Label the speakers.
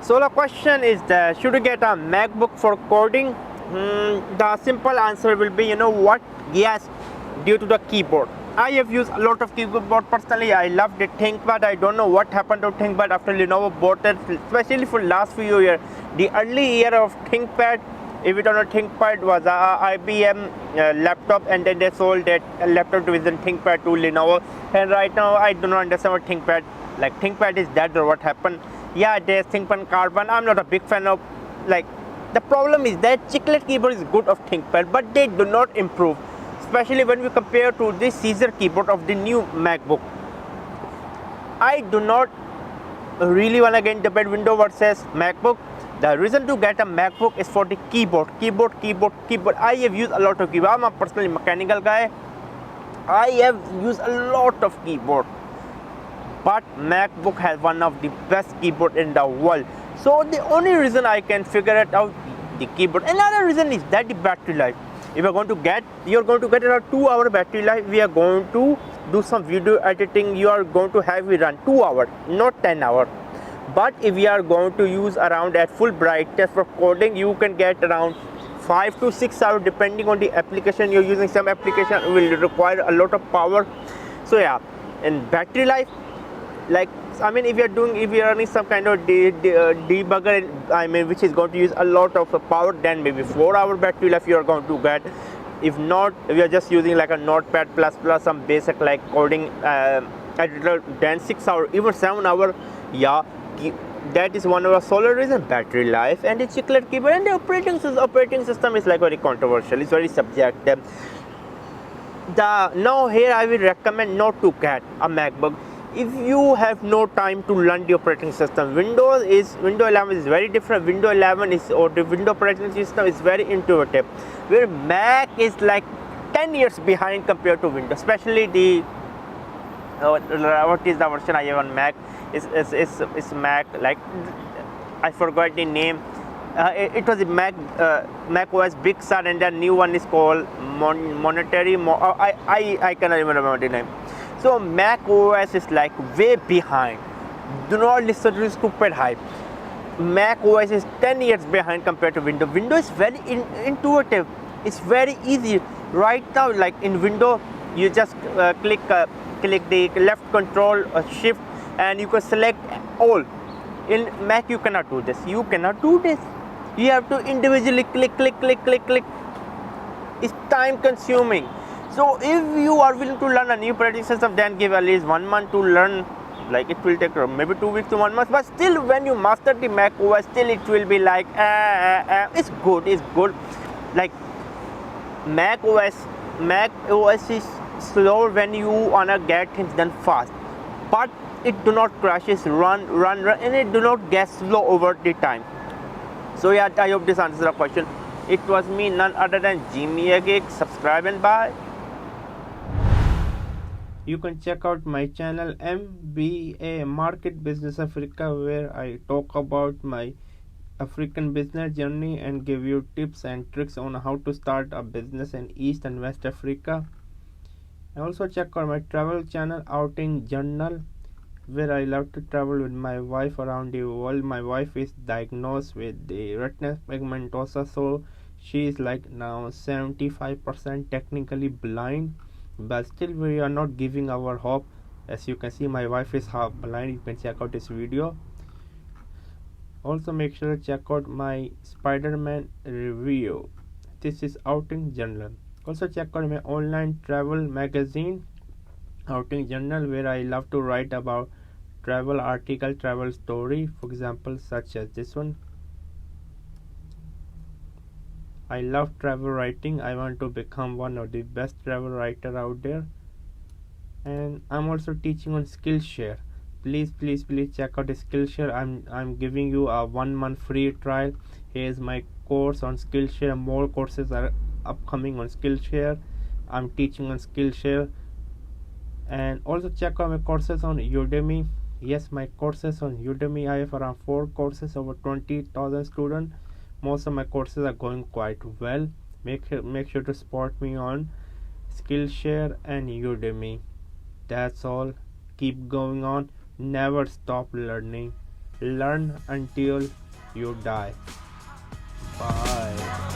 Speaker 1: So the question is that should you get a MacBook for coding? The simple answer will be, you know what? Yes, due to the keyboard. I have used a lot of keyboard personally. I loved the ThinkPad. I don't know what happened to ThinkPad after Lenovo bought it, especially for last few years. The early year of ThinkPad, if you don't know, ThinkPad was a IBM laptop, and then they sold that laptop division ThinkPad to Lenovo. And right now, I do not understand what ThinkPad. Like ThinkPad is dead or what happened? Yeah, there's ThinkPad Carbon. I'm not a big fan of, like, the problem is that chiclet keyboard is good of ThinkPad, but they do not improve, especially when we compare to the scissor keyboard of the new MacBook. I do not really want to get debate Windows versus MacBook. The reason to get a MacBook is for the keyboard. I have used a lot of keyboard. I'm a personally mechanical guy. I have used a lot of keyboard, but MacBook has one of the best keyboard in the world. So the only reason I can figure it out the keyboard. Another reason is that the battery life. If you're going to get a 2-hour battery life. We are going to do some video editing. You are going to have it run 2 hours, not 10 hours. But if we are going to use around at full brightness for coding, you can get around 5 to 6 hours depending on the application you're using. Some application will require a lot of power. So yeah, in battery life, like, I mean, if you're running some kind of debugger, I mean, which is going to use a lot of power, then maybe 4-hour battery life you are going to get. If not, if you are just using like a Notepad plus some basic like coding editor, then 6 hour, even 7 hour. Yeah, that is one of the solid reason. Battery life and the chiclet keyboard, and the operating system is like very controversial. It's very subjective. Now here I will recommend not to get a MacBook if you have no time to learn the operating system. Windows 11 is very different. Windows 11 is, or the Windows operating system is very intuitive, where Mac is like 10 years behind compared to Windows. Especially the what is the version I have on Mac? Is Mac, like, I forgot the name. It was a Mac OS Big Sur, and the new one is called I cannot even remember the name. So Mac OS is like way behind. Do not listen to stupid hype. Mac OS is 10 years behind compared to Windows. Windows is very intuitive. It's very easy. Right now, like in Windows, you just click the left control shift, and you can select all. In Mac, you cannot do this. You have to individually click. It's time consuming. So if you are willing to learn a new operating system, then give at least 1 month to learn. Like, it will take maybe 2 weeks to 1 month. But still, when you master the Mac OS, still it will be like it's good. Like Mac OS is slow when you wanna get things done fast, but it do not crash. It's run, and it do not get slow over the time. So yeah, I hope this answers the question. It was me, none other than Jimmy a Geek. Subscribe and bye. You can check out my channel MBA Market Business Africa, where I talk about my African business journey and give you tips and tricks on how to start a business in East and West Africa. And also check out my travel channel Outing Journal, where I love to travel with my wife around the world. My wife is diagnosed with the retinal pigmentosa, so she is like now 75% technically blind, but still we are not giving our hope. As you can see, my wife is half blind. You can check out this video. Also make sure to check out my Spider-Man review. This is Outing Journal. Also check out my online travel magazine Outing Journal, where I love to write about travel article, travel story, for example, such as this one. I love travel writing. I want to become one of the best travel writer out there. And I'm also teaching on Skillshare. Please check out Skillshare. I'm giving you a 1 month free trial. Here's my course on Skillshare. More courses are upcoming on Skillshare. I'm teaching on Skillshare. And also check out my courses on Udemy. Yes, my courses on Udemy. I have around 4 courses, over 20,000 students. Most of my courses are going quite well. Make sure to support me on Skillshare and Udemy. That's all. Keep going on. Never stop learning. learn until you die. Bye.